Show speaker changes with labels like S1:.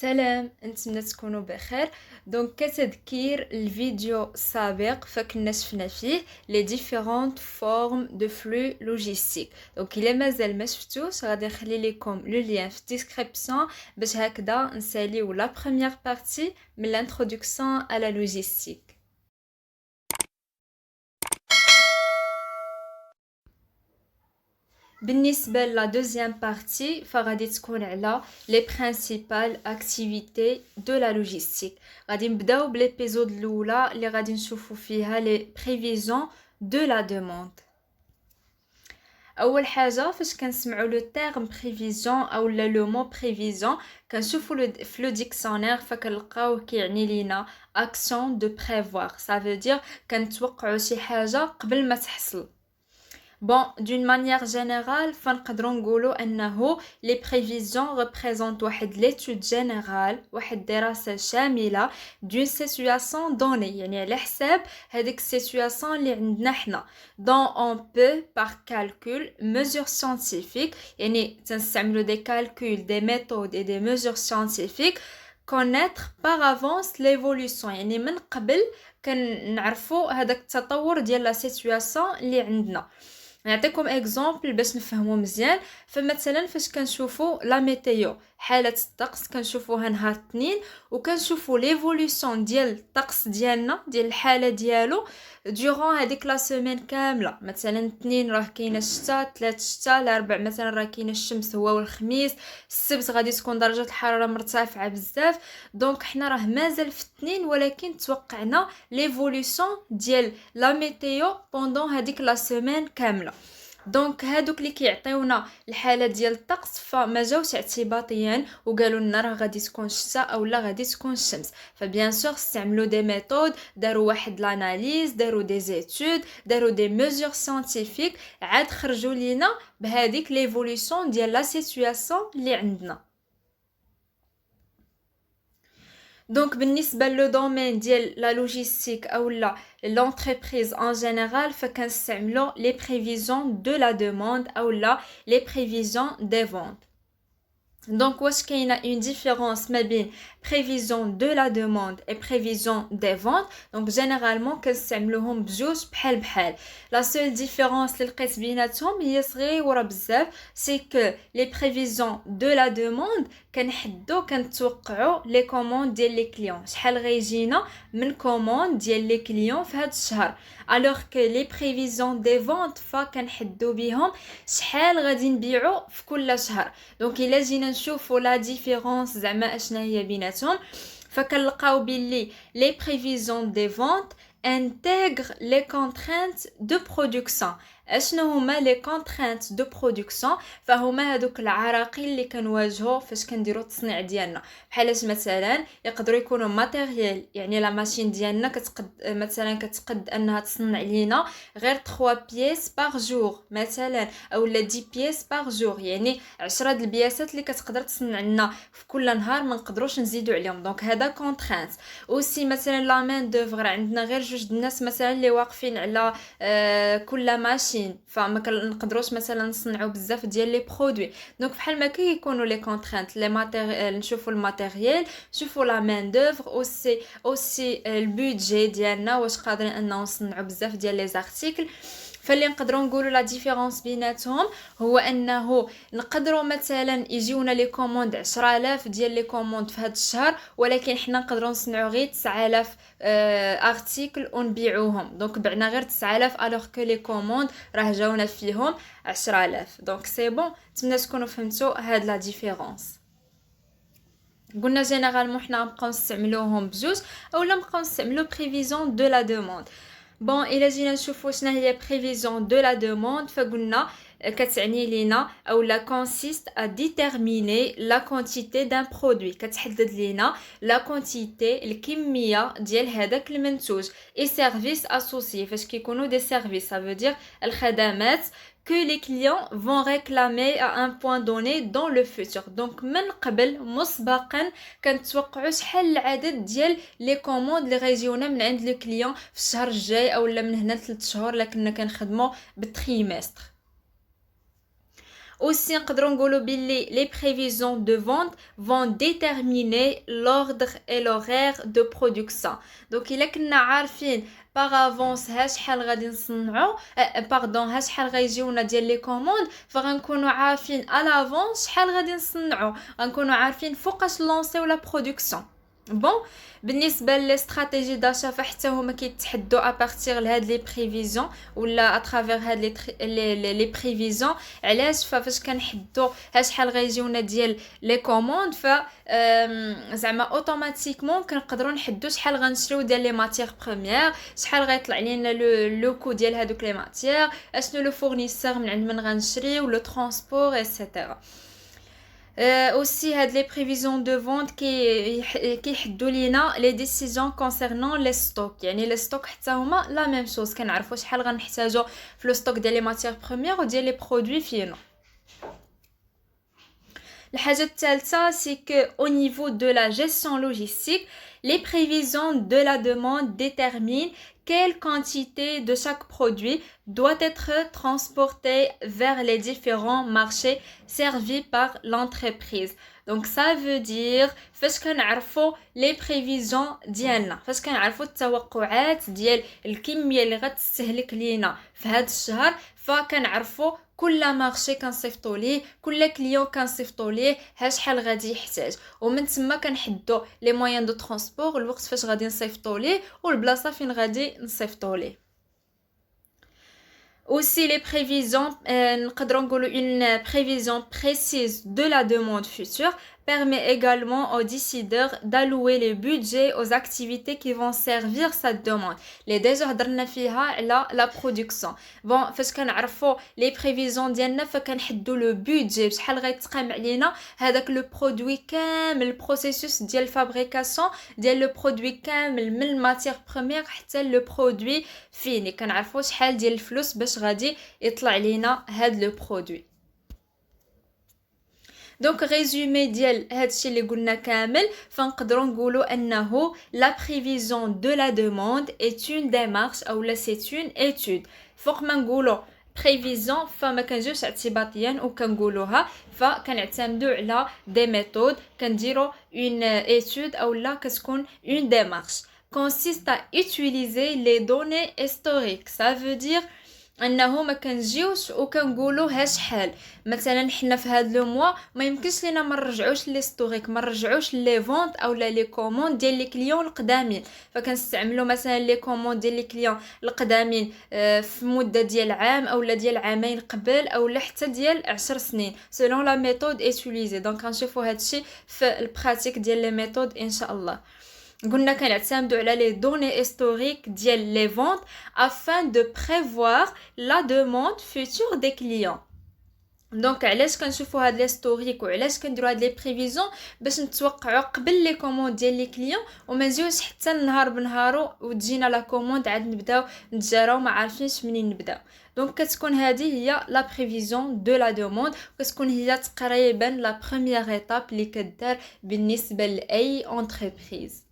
S1: سلام، نتمنى تكونوا بخير. كتذكير الفيديو السابق فكنا شفنا فيه لي ديفيرونت فورم دو فلو لوجيستيك. الا مازال ما شفتوش غادي نخلي لكم لو لين في الديسكريبسيون باش هكذا نساليو لا بروميير بارتي من لانتروداكسيون à la logistique. بالنسبة لا دوزيام بارتي فغادي تكون على لي برينسيبال اكتيفيتي دو لا لوجيستيك. غادي نبداو بليبيزود الاولى اللي غادي نشوفو فيها لي بريفيزيون دو لا دوموند. اول حاجه فاش كنسمعوا لو تيرم بريفيزيون او لو مو بريفيزيون كنشوفوا في لو ديكسيونير فكنلقاوه كيعني لينا اكسيون دو بريفوار. ça veut dire كنتوقعوا شي حاجه قبل ما تحصل. Bon, d'une manière générale, فنقدروا نقولوا أنه les prévisions représentent واحد l'étude générale واحد دراسة شاملة d'une situation donnée. يعني على حساب هذيك situation اللي عندنا حنا. dont on peut par calcul, mesures scientifiques, يعني تنستعملوا des calculs, des méthodes et des mesures scientifiques connaître par avance l'évolution. يعني من قبل كنعرفوا هذاك التطور ديال لا situation اللي عندنا. نعطيكم اكزامبل باش نفهمو مزيان. فمثلا فاش كنشوفو لا ميتيو حاله الطقس كنشوفوها نهار الاثنين وكنشوفو ليفوليوشن ديال الطقس ديالنا ديال الحاله ديالو دوران هذيك لا سيمين كامله. مثلا الاثنين راه كاينه الشتاء، ثلاث الشتاء، الاربع مثلا راه كاينه الشمس هو والخميس، السبت غادي تكون درجه الحراره مرتفعه بزاف. دونك حنا راه مازال في الاثنين ولكن توقعنا ليفوليوشن ديال لا ميتيو بوندون هذيك لا سيمين كامله. دونك هادوك اللي كيعطيونا الحاله ديال الطقس فما جاوش اعتباطيا وقالوا لنا راه غادي تكون الشتاء او لا غادي تكون الشمس. فبيان سور استعملوا دي ميثود، داروا واحد لاناليز، داروا دي زيتود، داروا دي ميزور ساينتيفيك، عاد خرجوا لينا بهذيك ليفوليوشن ديال لا سيتوياسيون اللي عندنا. دونك بالنسبه لو دومين ديال لا لوجيستيك او لا l'entreprise en général فكنستعملوا les prévisions de la demande ou là les prévisions des ventes. Donc واش كاينه une différence ما بين prévision de la demande et prévision des ventes. Donc généralement كنستعملوهم بجوج بحال بحال. La seule différence اللي لقيت بيناتهم هي صغيره بزاف، c'est que les prévisions de la demande كنتوقعوا لي كوموند ديال لي كليون، شحال غيجينا من كوموند ديال لي كليون في هذا الشهر. alors que les prévisions des ventes فكنحدوا بهم شحال غادي نبيعوا في كل شهر. دونك الا جينا نشوفوا لا ديفيرونس زعما اشنا هي بيناتهم فكنلقاو بلي les prévisions des ventes intègrent les contraintes de production. اشنو هما لي كونترينت دو برودكسيون؟ فهما هذوك العراقيل اللي كنواجهوا فاش كنديروا التصنيع ديالنا. بحال مثلا يقدروا يكونوا ماتيريال، يعني لا ماشين ديالنا كتقد انها تصنع لينا غير 3 بيس باغ جور مثلا او لا 10 بيس باغ جور، يعني 10 د البياسات اللي كتقدر تصنع لنا في كل نهار ما نقدروش نزيدوا عليهم. دونك هذا كونترينت. اوسي مثلا لا مان دوفر عندنا غير جوج د الناس مثلا اللي واقفين على كل ماشين فما كنقدروش مثلا نصنعوا بزاف ديال لي برودوي. دونك بحال ما كيكونوا لي كونترينت لي ماتيريال، نشوفوا الماتيريال، نشوفوا لا مان دوفر، اوسي البودجي ديالنا واش قادرين اننا نصنعوا بزاف ديال لي زارتيكل. فاللي نقدروا نقولوا لا ديفيرونس بيناتهم هو انه نقدروا مثلا يجيونا لي كوموند 10000 ديال لي كوموند في هذا الشهر ولكن حنا نقدروا نصنعوا غير 9000 ارتيكل ونبيعوهم. دونك بعنا غير 9000 الوغ كو لي كوموند راه جاونا فيهم 10000. دونك سي بون، نتمنى تكونوا فهمتوا هاد لا ديفيرونس. قلنا جينيرالمون حنا نبقاو نستعملوهم بجوج اولا نبقاو نستعملوا بريفيزيون دو لا دوموند. بون الى جينا نشوفوا شنو هي بريفيزيون دو لا دوموند فقلنا كتعني لينا او لا كونسيست ا ديتيرميني لا كونتيتي دان برودوي، كتحدد لينا لا كونتيتي الكميه ديال هذاك المنتوج. اي سيرفيس اسوسيي فاش كيكونوا دي سيرفيس ça veut dire الخدمات que les clients vont réclamer à un point donné dans le futur. donc من قبل مسبقا كنتوقعوا شحال العدد ديال لي كوموند اللي غيجيونا من عند لو كليون في الشهر الجاي اولا من هنا 3 شهور لكننا كنخدموا بالتريمستر. Aussi نقدروا نقولوا باللي les prévisions de vente vont déterminer l'ordre et l'horaire de production. Donc إلا كنا عارفين باغ افونس ها شحال غادي نصنعوا باردون ها شحال غيجيونا ديال لي كوموند فغنكونوا عارفين على افونس شحال غادي نصنعوا غنكونوا عارفين فوقاش لونسيو لا برودكسيون بون بالنسبه لي استراتيجي داشا فحتى هما كيتحدوا ابارتيغ لهاد لي بريفيزيون ولا اترافير هاد لي بريفيزيون علاش فاش كنحدوا ها شحال غيجيونا ديال لي كوموند ف زعما اوتوماتيكمون كنقدروا نحدوا شحال غنشريو ديال لي ماتيير بروميير شحال غيطلع لينا لو كو ديال هادوك لي ماتيير اشنو لو فورنيسور من عند من غنشريو لو ترونسبور ايتترا aussi les prévisions de vente qui يحدوا لينا les décisions concernant les stocks يعني les stocks حتى هما la même chose كنعرفوا شحال غنحتاجوا في لو ستوك ديال لي ماتيير بروميير وديال لي برودوي فينو الحاجة الثالثة c'est que au niveau de la gestion logistique les prévisions de la demande déterminent quelle quantité de chaque produit doit être transportée vers les différents marchés servis par l'entreprise. Donc ça veut dire فاش كنعرفوا les prévisions ديالنا فاش كنعرفوا التوقعات ديال الكمية اللي غتستهلك لينا في هذا الشهر فكنعرفوا كل مارشي كنصيفطوا ليه كل كليون كنصيفطوا ليه ها شحال غادي يحتاج ومن تما كنحدوا لي مويان دو ترونسبور الوقت فاش غادي نصيفطوا ليه والبلاصه فين غادي نصيفطوا ليه Aussi les prévisions, une prévision précise de la demande future permet également aux décideurs d'allouer les budgets aux activités qui vont servir cette demande. Les déjà هضرنا فيها على la production. Bon, فاش كنعرفوا les prévisions ديالنا فكنحدوا le budget بشحال غيتقام علينا هذاك لو برودوي كامل البروسيسوس ديال الفابريكاسيون ديال لو برودوي كامل من الماتيير بروميير حتى لو برودوي فيني كنعرفوا شحال ديال الفلوس باش غادي يطلع لينا هاد لو برودوي دونك ريزومي ديال هادشي اللي قلنا كامل فنقدروا نقولوا انه لا بريفيزيون دو لا دوموند est une démarche او لا c'est une étude فوق ما نقولوا بريفيزيون فما كنجيوش اعتباطيا وكنقولوها فكنعتمدوا على دي ميثود كنديروا une étude او لا كتكون une démarche consiste à utiliser les données historiques ça veut dire انه ما كنجيوش وكنقولوا ها شحال مثلا حنا في هذا لو موا ما يمكنش لينا ما نرجعوش ليستوريك ما نرجعوش لي فونت اولا لي كوموند ديال لي كليون القدامين فكنستعملوا مثلا لي كوموند ديال لي كليون القدامين في مده ديال عام اولا ديال عامين قبل اولا حتى ديال 10 سنين سولون لا ميثود ايتيليزي دونك غنشوفوا هادشي في البراتيك ديال لي ميثود ان شاء الله قلنا كنعتمدوا على لي دوني هيستوريك ديال لي فونت afin de prévoir la demande future des clients دونك علاش كنشوفوا هاد لي ستوريك وعلاش كنديروا هاد لي بريفيزيون باش نتوقعوا قبل لي كوموند ديال لي كليون وما نجيوش حتى النهار بنهارو وتجينا لا كوموند عاد نبداو نتجاراو ما عارفينش منين نبداو دونك كتكون هذه هي لا بريفيزيون دو لا دوموند كتكون هي تقريبا لا بروميير ايتاب اللي كدار بالنسبه لاي انتربريز